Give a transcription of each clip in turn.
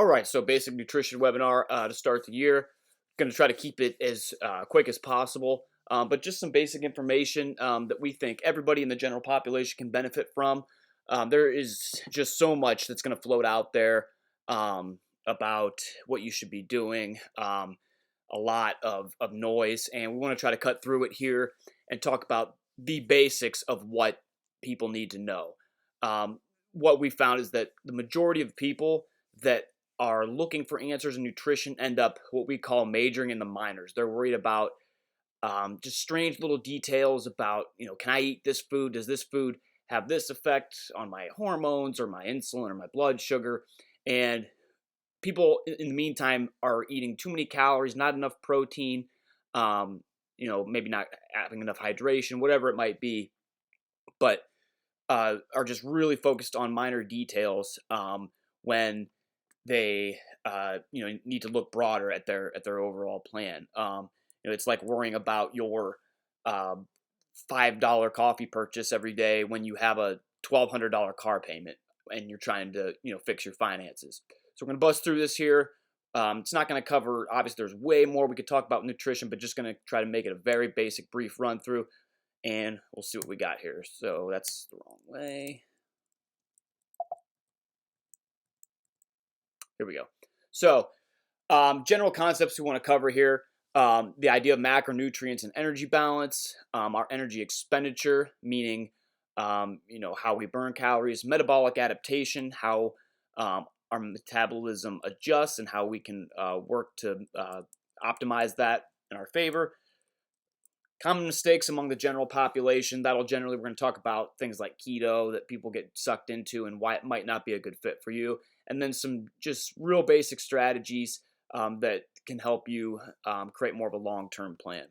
All right, so basic nutrition webinar to start the year. Going to try to keep it as quick as possible, but just some basic information that we think everybody in the general population can benefit from. There is just so much that's going to float out there about what you should be doing. A lot of noise, and we want to try to cut through it here and talk about the basics of what people need to know. What we found is that the majority of people that are looking for answers in nutrition end up what we call majoring in the minors. They're worried about just strange little details about, can I eat this food? Does this food have this effect on my hormones or my insulin or my blood sugar? And people in the meantime are eating too many calories, not enough protein, maybe not having enough hydration, whatever it might be, but are just really focused on minor details when they need to look broader at their overall plan. It's like worrying about your $5 coffee purchase every day when you have a $1,200 car payment and you're trying to fix your finances. So we're going to bust through this here. It's not going to cover, obviously there's way more we could talk about nutrition, but just going to try to make it a very basic, brief run through, and we'll see what we got here. So that's the wrong way. Here we go. So general concepts we want to cover here. The idea of macronutrients and energy balance, our energy expenditure, meaning how we burn calories, metabolic adaptation, how our metabolism adjusts, and how we can work to optimize that in our favor. Common mistakes among the general population. We're going to talk about things like keto that people get sucked into and why it might not be a good fit for you. And then some just real basic strategies that can help you create more of a long-term plan.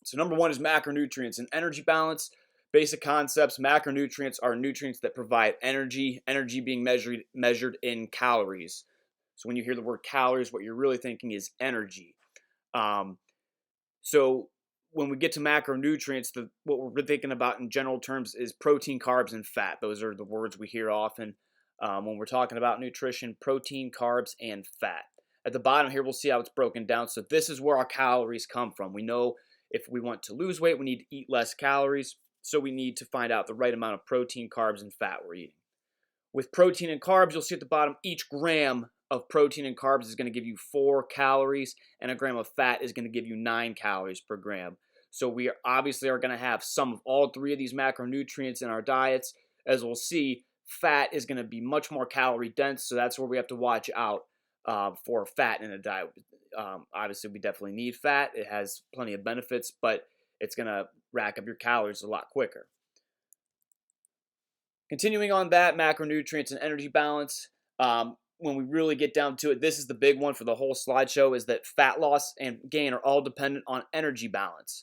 So number one is macronutrients and energy balance. Basic concepts: macronutrients are nutrients that provide energy, being measured in calories. So when you hear the word calories, what you're really thinking is energy. So when we get to macronutrients, what we're thinking about in general terms is protein, carbs, and fat. Those are the words we hear often when we're talking about nutrition: protein, carbs, and fat. At the bottom here, we'll see how it's broken down. So this is where our calories come from. We know if we want to lose weight, we need to eat less calories. So we need to find out the right amount of protein, carbs, and fat we're eating. With protein and carbs, you'll see at the bottom, each gram of protein and carbs is going to give you 4 calories, and a gram of fat is going to give you 9 calories per gram. So we obviously are going to have some of all 3 of these macronutrients in our diets. As we'll see, fat is going to be much more calorie dense, so that's where we have to watch out for fat in a diet. Obviously, we definitely need fat. It has plenty of benefits, but it's going to rack up your calories a lot quicker. Continuing on that, macronutrients and energy balance. When we really get down to it, this is the big one for the whole slideshow, is that fat loss and gain are all dependent on energy balance.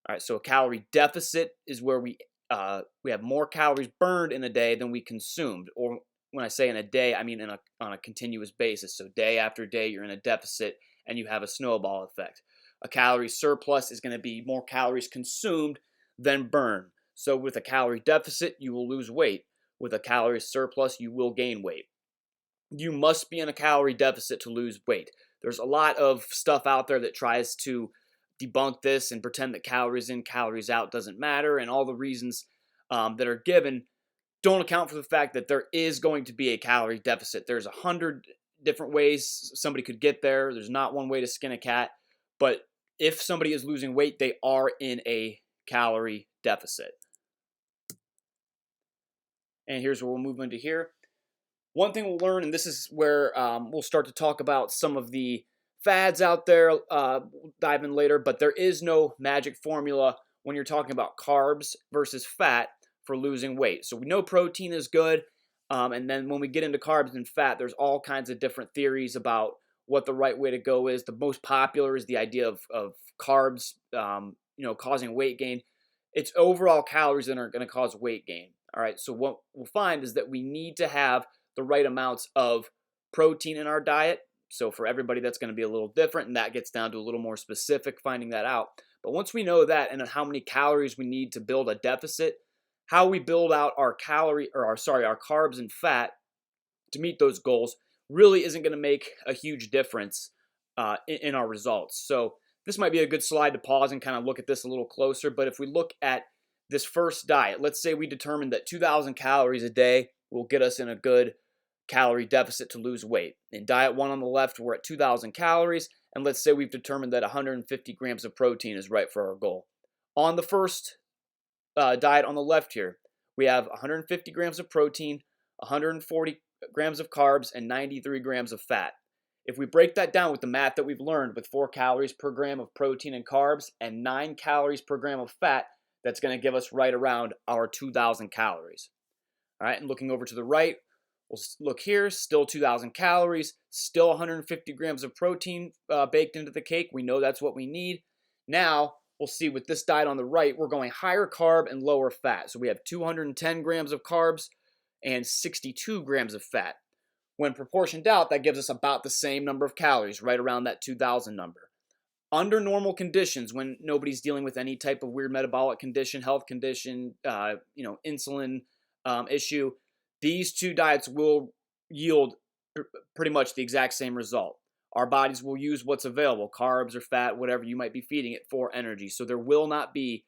All right, so a calorie deficit is where we have more calories burned in a day than we consumed. Or when I say in a day, I mean on a continuous basis. So day after day, you're in a deficit and you have a snowball effect. A calorie surplus is going to be more calories consumed than burned. So with a calorie deficit, you will lose weight. With a calorie surplus, you will gain weight. You must be in a calorie deficit to lose weight. There's a lot of stuff out there that tries to debunk this and pretend that calories in, calories out doesn't matter, and all the reasons that are given don't account for the fact that there is going to be a calorie deficit. There's 100 different ways somebody could get there. There's not one way to skin a cat, but if somebody is losing weight, they are in a calorie deficit. And here's where we'll move into here. One thing we'll learn, and this is where we'll start to talk about some of the fads out there, we'll dive in later, but there is no magic formula when you're talking about carbs versus fat for losing weight. So we know protein is good, and then when we get into carbs and fat, there's all kinds of different theories about what the right way to go is. The most popular is the idea of carbs, causing weight gain. It's overall calories that are going to cause weight gain. All right, so what we'll find is that we need to have the right amounts of protein in our diet. So for everybody, that's going to be a little different, and that gets down to a little more specific, finding that out. But once we know that and how many calories we need to build a deficit, how we build out our carbs and fat to meet those goals, really isn't going to make a huge difference in our results. So this might be a good slide to pause and kind of look at this a little closer. But if we look at this first diet, let's say we determined that 2,000 calories a day will get us in a good calorie deficit to lose weight. In diet 1 on the left, we're at 2,000 calories, and let's say we've determined that 150 grams of protein is right for our goal. On the first diet on the left here, we have 150 grams of protein, 140 grams of carbs, and 93 grams of fat. If we break that down with the math that we've learned with 4 calories per gram of protein and carbs and 9 calories per gram of fat, that's going to give us right around our 2,000 calories. All right, and looking over to the right, we'll look here, still 2,000 calories, still 150 grams of protein baked into the cake. We know that's what we need. Now, we'll see with this diet on the right, we're going higher carb and lower fat. So we have 210 grams of carbs and 62 grams of fat. When proportioned out, that gives us about the same number of calories, right around that 2,000 number. Under normal conditions, when nobody's dealing with any type of weird metabolic condition, health condition, insulin issue, these two diets will yield pretty much the exact same result. Our bodies will use what's available, carbs or fat, whatever you might be feeding it, for energy. So there will not be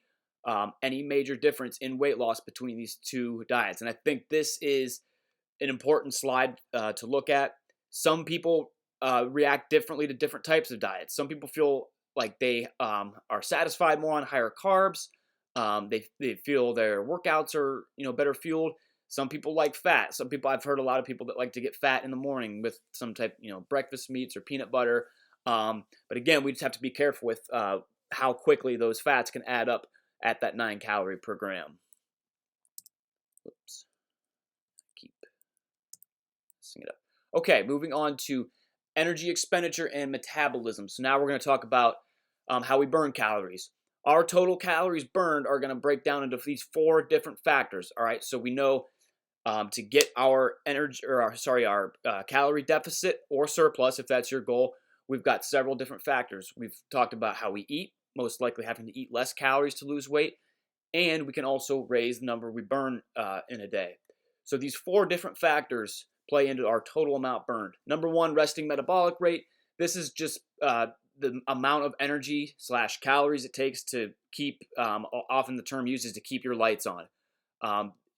any major difference in weight loss between these two diets. And I think this is an important slide to look at. Some people react differently to different types of diets. Some people feel like they are satisfied more on higher carbs. They feel their workouts are better fueled. Some people like fat. I've heard a lot of people that like to get fat in the morning with some type breakfast meats or peanut butter. But again, we just have to be careful with how quickly those fats can add up at that 9 calorie per gram. Oops. Keep messing it up. Okay, moving on to energy expenditure and metabolism. So now we're going to talk about how we burn calories. Our total calories burned are going to break down into these 4 different factors. All right, so we know to get our our calorie deficit or surplus, if that's your goal, we've got several different factors. We've talked about how we eat, most likely having to eat less calories to lose weight, and we can also raise the number we burn in a day. So these 4 different factors play into our total amount burned. Number 1, resting metabolic rate. This is just the amount of energy / calories it takes to keep, often the term used is to keep your lights on.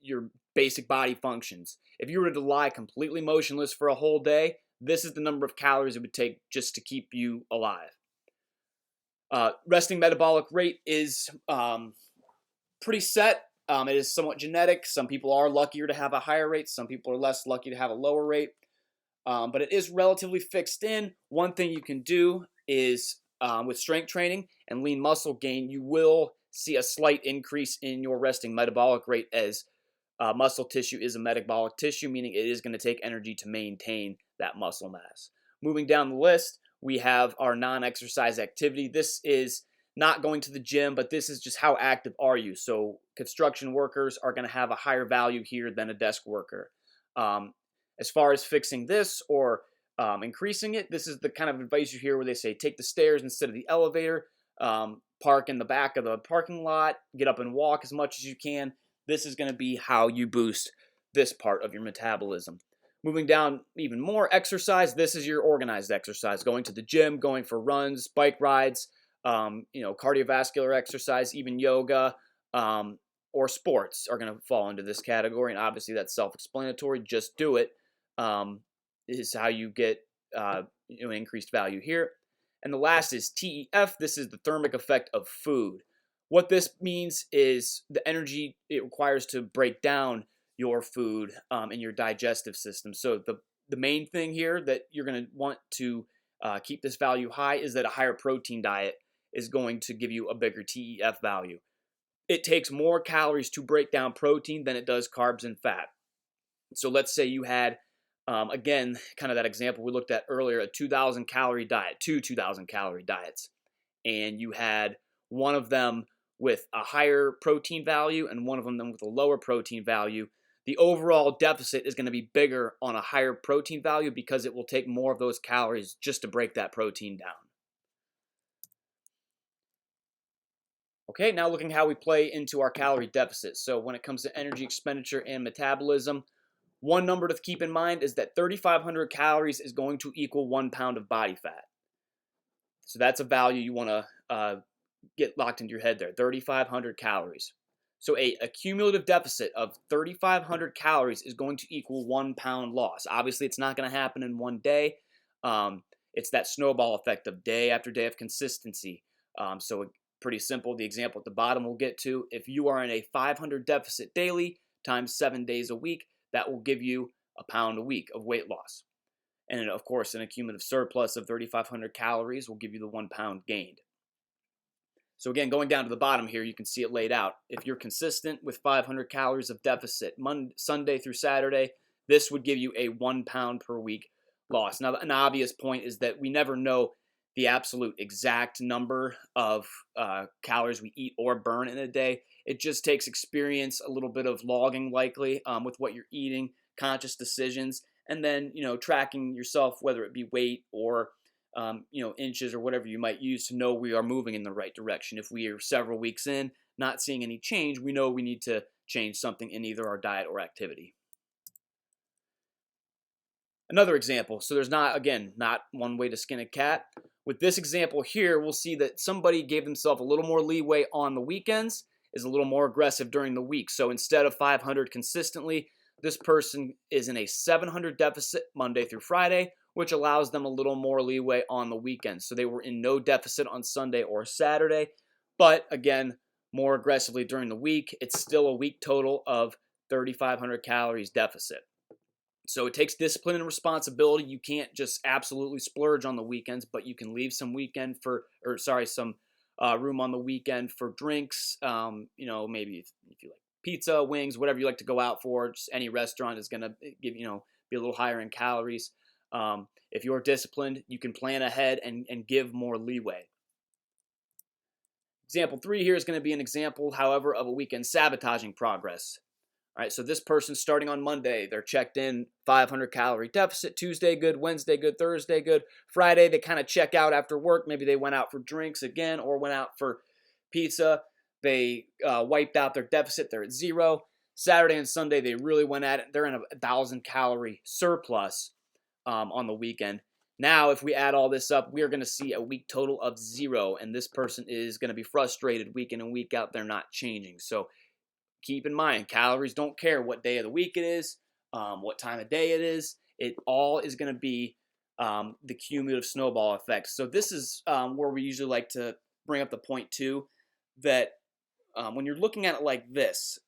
Your basic body functions. If you were to lie completely motionless for a whole day, this is the number of calories it would take just to keep you alive. Resting metabolic rate is pretty set. It is somewhat genetic. Some people are luckier to have a higher rate. Some people are less lucky to have a lower rate. But it is relatively fixed in. One thing you can do is with strength training and lean muscle gain, you will see a slight increase in your resting metabolic rate as muscle tissue is a metabolic tissue, meaning it is going to take energy to maintain that muscle mass. Moving down the list, we have our non-exercise activity. This is not going to the gym, but this is just how active are you. So construction workers are going to have a higher value here than a desk worker. As far as fixing this or increasing it, this is the kind of advice you hear where they say take the stairs instead of the elevator, park in the back of the parking lot, get up and walk as much as you can. This is going to be how you boost this part of your metabolism. Moving down even more, exercise. This is your organized exercise, going to the gym, going for runs, bike rides, cardiovascular exercise, even yoga, or sports are going to fall into this category. And obviously that's self-explanatory. Just do it. Is how you get increased value here. And the last is TEF. This is the thermic effect of food. What this means is the energy it requires to break down your food in your digestive system. So the main thing here that you're going to want to keep this value high is that a higher protein diet is going to give you a bigger TEF value. It takes more calories to break down protein than it does carbs and fat. So let's say you had, again, kind of that example we looked at earlier, a 2,000 calorie diet, 2,000 calorie diets, and you had one of them with a higher protein value and one of them with a lower protein value. The overall deficit is going to be bigger on a higher protein value because it will take more of those calories just to break that protein down. Okay, now looking how we play into our calorie deficit. So when it comes to energy expenditure and metabolism, One number to keep in mind is that 3,500 calories is going to equal 1 pound of body fat. So that's a value you want to get locked into your head there, 3,500 calories. So a cumulative deficit of 3,500 calories is going to equal 1 pound loss. Obviously, it's not going to happen in one day. It's that snowball effect of day after day of consistency. So pretty simple. The example at the bottom we'll get to. If you are in a 500 deficit daily times 7 days a week, that will give you a pound a week of weight loss. And of course, an cumulative surplus of 3,500 calories will give you the 1 pound gained. So again, going down to the bottom here, you can see it laid out. If you're consistent with 500 calories of deficit Sunday through Saturday, this would give you a 1 pound per week loss. Now, an obvious point is that we never know the absolute exact number of calories we eat or burn in a day. It just takes experience, a little bit of logging likely with what you're eating, conscious decisions, and then, tracking yourself, whether it be weight or inches or whatever you might use to know we are moving in the right direction. If we are several weeks in, not seeing any change, we know we need to change something in either our diet or activity. Another example, so there's not one way to skin a cat. With this example here, we'll see that somebody gave themselves a little more leeway on the weekends, is a little more aggressive during the week. So instead of 500 consistently, this person is in a 700 deficit Monday through Friday, which allows them a little more leeway on the weekends. So they were in no deficit on Sunday or Saturday, but again, more aggressively during the week. It's still a week total of 3,500 calories deficit. So it takes discipline and responsibility. You can't just absolutely splurge on the weekends, but you can leave some some room on the weekend for drinks. Maybe if you like pizza, wings, whatever you like to go out for, just any restaurant is going to give be a little higher in calories. If you're disciplined, you can plan ahead and give more leeway. Example 3 here is going to be an example, however, of a weekend sabotaging progress. All right, so this person's starting on Monday. They're checked in 500 calorie deficit. Tuesday, good. Wednesday, good. Thursday, good. Friday, they kind of check out after work. Maybe they went out for drinks again or went out for pizza. They wiped out their deficit. They're at 0. Saturday and Sunday, they really went at it. They're in a 1,000 calorie surplus on the weekend. Now, if we add all this up, we are going to see a week total of 0, and this person is going to be frustrated week in and week out. They're not changing. So keep in mind, calories don't care what day of the week it is, what time of day it is. It all is going to be the cumulative snowball effect. So this is where we usually like to bring up the point too, that when you're looking at it like this,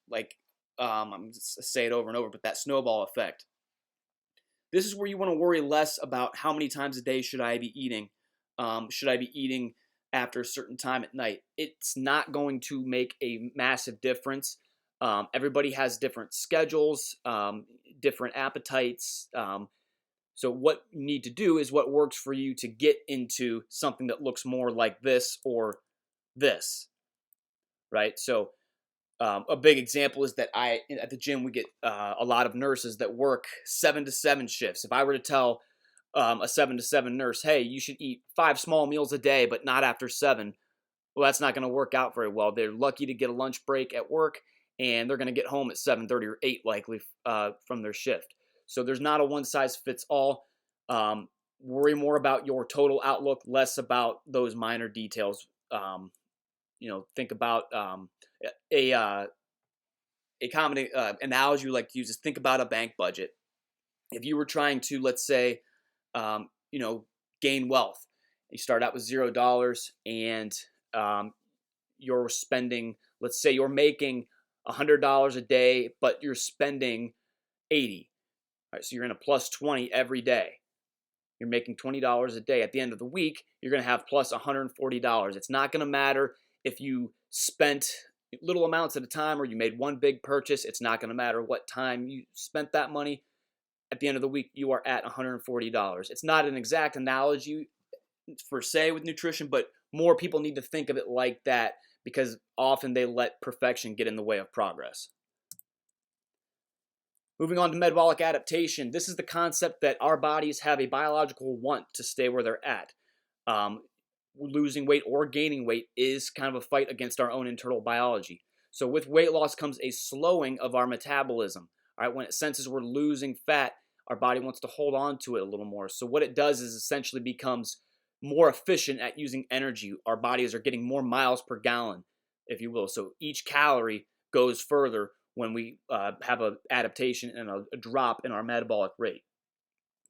I'm going to say it over and over, but that snowball effect, this is where you want to worry less about how many times a day should I be eating. Should I be eating after a certain time at night? It's not going to make a massive difference. Everybody has different schedules, different appetites. So what you need to do is what works for you to get into something that looks more like this or this, right? So a big example is that at the gym, we get a lot of nurses that work 7 to 7 shifts. If I were to tell a 7 to 7 nurse, hey, you should eat 5 small meals a day, but not after 7, well, that's not going to work out very well. They're lucky to get a lunch break at work, and they're going to get home at 7:30 or 8 likely from their shift. So there's not a one-size-fits-all. Worry more about your total outlook, less about those minor details. Think about a common analogy we like to use is think about a bank budget. If you were trying to, let's say, gain wealth, you start out with $0 and you're spending, let's say you're making $100 a day, but you're spending $80. All right, so you're in a plus 20 every day. You're making $20 a day. At the end of the week, you're going to have plus $140. It's not going to matter if you spent little amounts at a time or you made one big purchase. It's not going to matter what time you spent that money. At the end of the week, you are at $140. It's not an exact analogy per se with nutrition, but more people need to think of it like that because often they let perfection get in the way of progress. Moving on to metabolic adaptation, this is the concept that our bodies have a biological want to stay where they're at. Losing weight or gaining weight is kind of a fight against our own internal biology. So with weight loss comes a slowing of our metabolism. All right, when it senses we're losing fat, our body wants to hold on to it a little more. So what it does is essentially becomes more efficient at using energy. Our bodies are getting more miles per gallon, if you will. So each calorie goes further when we have an adaptation and a drop in our metabolic rate.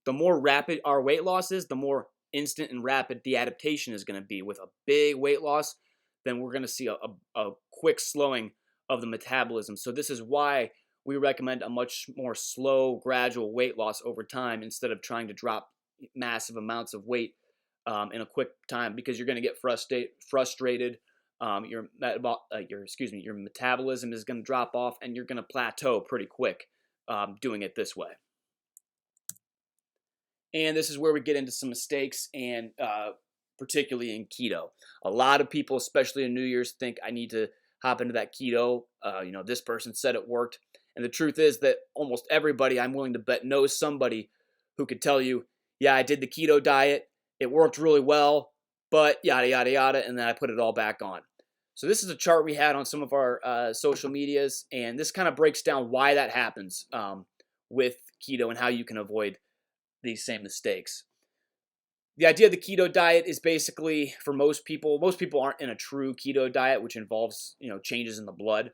The more rapid our weight loss is, the more instant and rapid the adaptation is going to be. With a big weight loss, then we're going to see a quick slowing of the metabolism. So this is why we recommend a much more slow, gradual weight loss over time instead of trying to drop massive amounts of weight in a quick time, because you're going to get frustrated. Your metabolism is going to drop off, and you're going to plateau pretty quick doing it this way. And this is where we get into some mistakes, and particularly in keto. A lot of people, especially in New Year's, think I need to hop into that keto. This person said it worked. And the truth is that almost everybody, I'm willing to bet, knows somebody who could tell you, yeah, I did the keto diet. It worked really well, but yada, yada, yada. And then I put it all back on. So this is a chart we had on some of our social medias. And this kind of breaks down why that happens with keto and how you can avoid these same mistakes. The idea of the keto diet is basically, for most people aren't in a true keto diet, which involves, changes in the blood.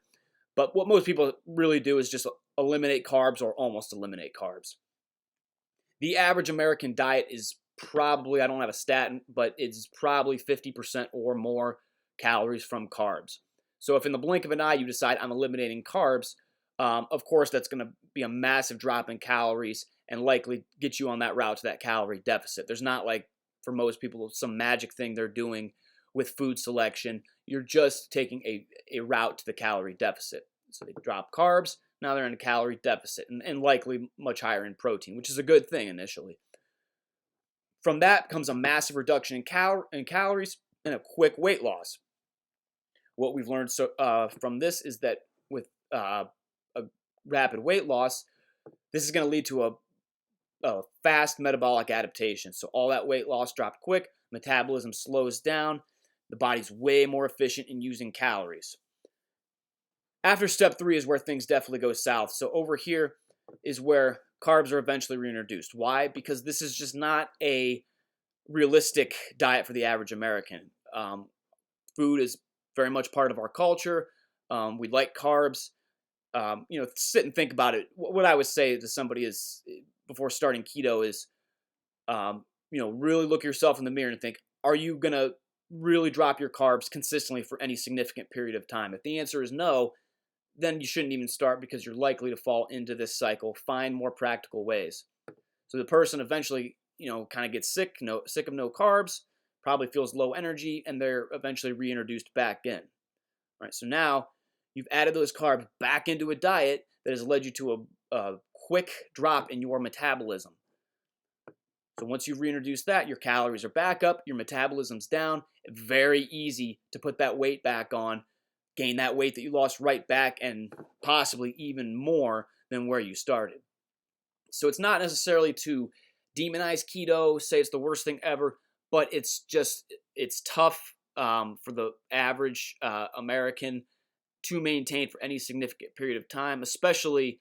But what most people really do is just eliminate carbs or almost eliminate carbs. The average American diet is probably, I don't have a stat, but it's probably 50% or more calories from carbs. So if in the blink of an eye you decide I'm eliminating carbs, of course that's going to be a massive drop in calories and likely get you on that route to that calorie deficit. There's not, like for most people, some magic thing they're doing with food selection. You're just taking a route to the calorie deficit. So they drop carbs, now they're in a calorie deficit, and likely much higher in protein, which is a good thing initially. From that comes a massive reduction in calories and a quick weight loss. What we've learned from this is that with a rapid weight loss, this is going to lead to a fast metabolic adaptation. So all that weight loss dropped quick, metabolism slows down, the body's way more efficient in using calories. After step 3 is where things definitely go south. So over here is where carbs are eventually reintroduced. Why? Because this is just not a realistic diet for the average American. Food is very much part of our culture. We like carbs. Sit and think about it. What I would say to somebody is, before starting keto, is, really look yourself in the mirror and think, are you going to really drop your carbs consistently for any significant period of time? If the answer is no, then you shouldn't even start, because you're likely to fall into this cycle. Find more practical ways. So the person eventually, kind of gets sick of no carbs, probably feels low energy, and they're eventually reintroduced back in. All right, so now you've added those carbs back into a diet that has led you to a quick drop in your metabolism. So once you've reintroduced that, your calories are back up, your metabolism's down. Very easy to put that weight back on, gain that weight that you lost right back, and possibly even more than where you started. So it's not necessarily to demonize keto, say it's the worst thing ever, but it's tough for the average American to maintain for any significant period of time, especially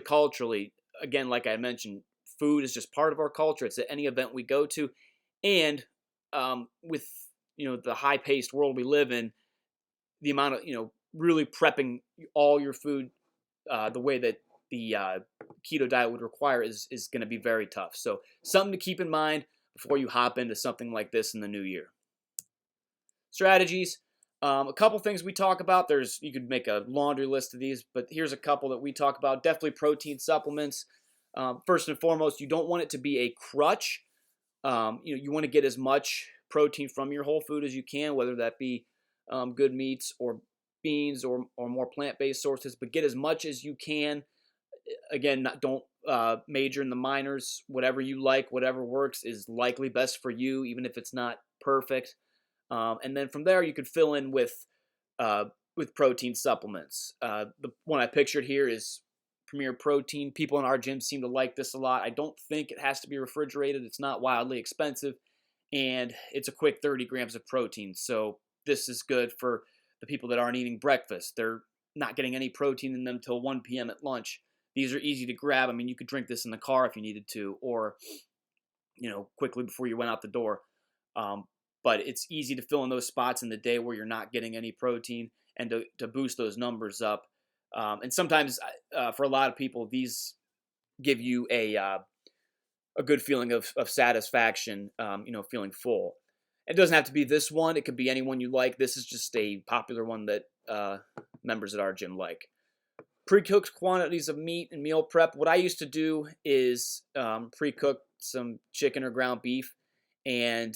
culturally. Again, like I mentioned, food is just part of our culture. It's at any event we go to, and with the high-paced world we live in, the amount of really prepping all your food the way that the keto diet would require is going to be very tough. So something to keep in mind before you hop into something like this in the new year. Strategies. A couple things we talk about. You could make a laundry list of these, but here's a couple that we talk about. Definitely protein supplements. First and foremost, you don't want it to be a crutch. You want to get as much protein from your whole food as you can, whether that be good meats or beans or more plant-based sources, but get as much as you can. Again, don't major in the minors. Whatever you like, whatever works is likely best for you, even if it's not perfect. And then from there, you could fill in with protein supplements. The one I pictured here is Premier Protein. People in our gym seem to like this a lot. I don't think it has to be refrigerated. It's not wildly expensive, and it's a quick 30 grams of protein. So this is good for the people that aren't eating breakfast. They're not getting any protein in them till 1 p.m. at lunch. These are easy to grab. I mean, you could drink this in the car if you needed to, or quickly before you went out the door. But it's easy to fill in those spots in the day where you're not getting any protein, and to boost those numbers up. And sometimes, for a lot of people, these give you a good feeling of satisfaction, feeling full. It doesn't have to be this one. It could be any one you like. This is just a popular one that members at our gym like. Pre-cooked quantities of meat and meal prep. What I used to do is pre-cook some chicken or ground beef and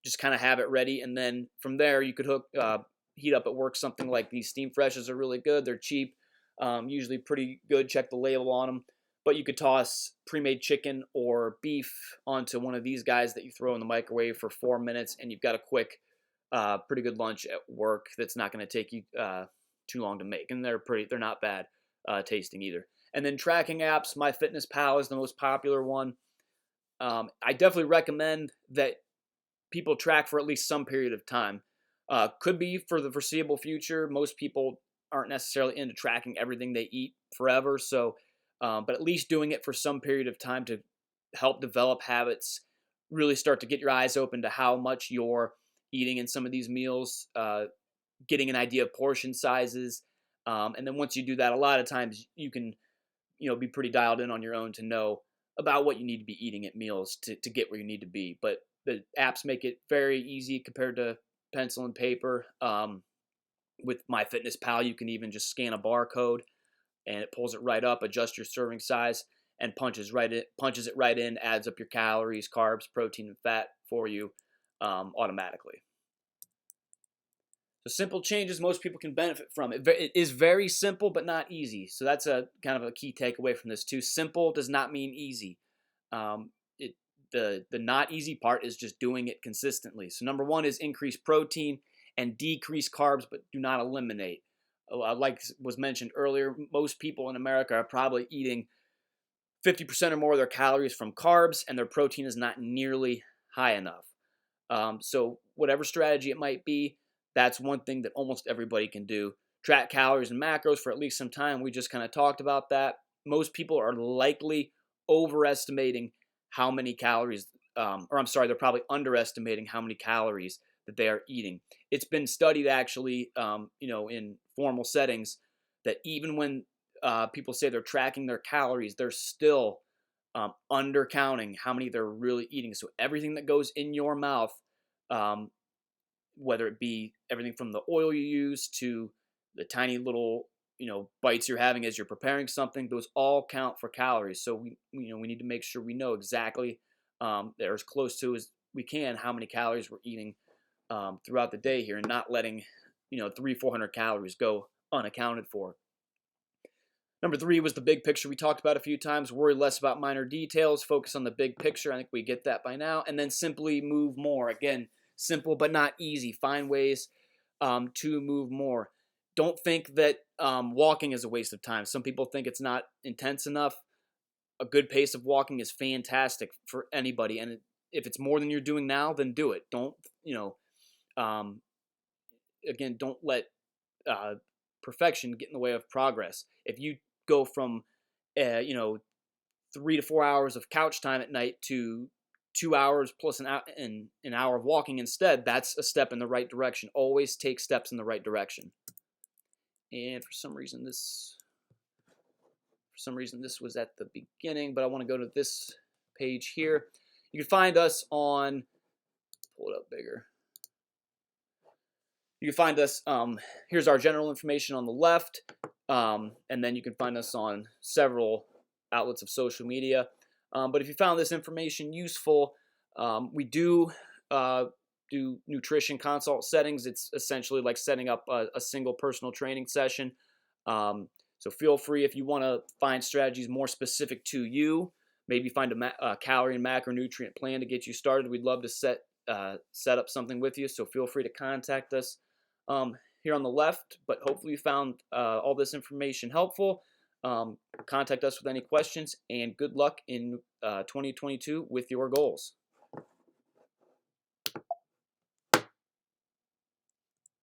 just kind of have it ready. And then from there, you could heat up at work something like these steam freshes are really good. They're cheap, usually pretty good. Check the label on them. But you could toss pre-made chicken or beef onto one of these guys that you throw in the microwave for 4 minutes, and you've got a quick, pretty good lunch at work that's not going to take you too long to make. And they're not bad tasting either. And then tracking apps, MyFitnessPal is the most popular one. I definitely recommend that people track for at least some period of time. Could be for the foreseeable future. Most people aren't necessarily into tracking everything they eat forever, so but at least doing it for some period of time to help develop habits, really start to get your eyes open to how much you're eating in some of these meals, getting an idea of portion sizes, and then once you do that, a lot of times you can, be pretty dialed in on your own to know about what you need to be eating at meals to get where you need to be. But the apps make it very easy compared to pencil and paper. With MyFitnessPal, you can even just scan a barcode, and it pulls it right up, adjusts your serving size, and punches it right in, adds up your calories, carbs, protein, and fat for you automatically. So simple changes most people can benefit from. It is very simple, but not easy. So that's a kind of a key takeaway from this too. Simple does not mean easy. The not easy part is just doing it consistently. So number one is increase protein and decrease carbs, but do not eliminate. Like was mentioned earlier, most people in America are probably eating 50% or more of their calories from carbs, and their protein is not nearly high enough. So whatever strategy it might be, that's one thing that almost everybody can do. Track calories and macros for at least some time. We just kind of talked about that. Most people are likely overestimating how many calories, they're probably underestimating how many calories that they are eating. It's been studied actually, in formal settings, that even when people say they're tracking their calories, they're still undercounting how many they're really eating. So everything that goes in your mouth, whether it be everything from the oil you use to the tiny little bites you're having as you're preparing something, those all count for calories. So we need to make sure we know exactly, they're as close to as we can how many calories we're eating throughout the day here, and not letting 300-400 calories go unaccounted for. Number 3 was the big picture we talked about a few times. Worry less about minor details, focus on the big picture. I think we get that by now. And then simply move more. Again, simple but not easy. Find ways to move more. Don't think that walking is a waste of time. Some people think it's not intense enough. A good pace of walking is fantastic for anybody, and if it's more than you're doing now, then do it. Don't don't let perfection get in the way of progress. If you go from 3 to 4 hours of couch time at night to 2 hours plus an hour of walking instead, that's a step in the right direction. Always take steps in the right direction. And for some reason this was at the beginning, but I want to go to this page here. You can find us on, pull it up bigger. You can find us, here's our general information on the left, and then you can find us on several outlets of social media. But if you found this information useful, we do nutrition consult settings. It's essentially like setting up a single personal training session. So feel free, if you want to find strategies more specific to you, maybe find a calorie and macronutrient plan to get you started. We'd love to set up something with you. So feel free to contact us here on the left. But hopefully you found all this information helpful. Contact us with any questions, and good luck in 2022 with your goals.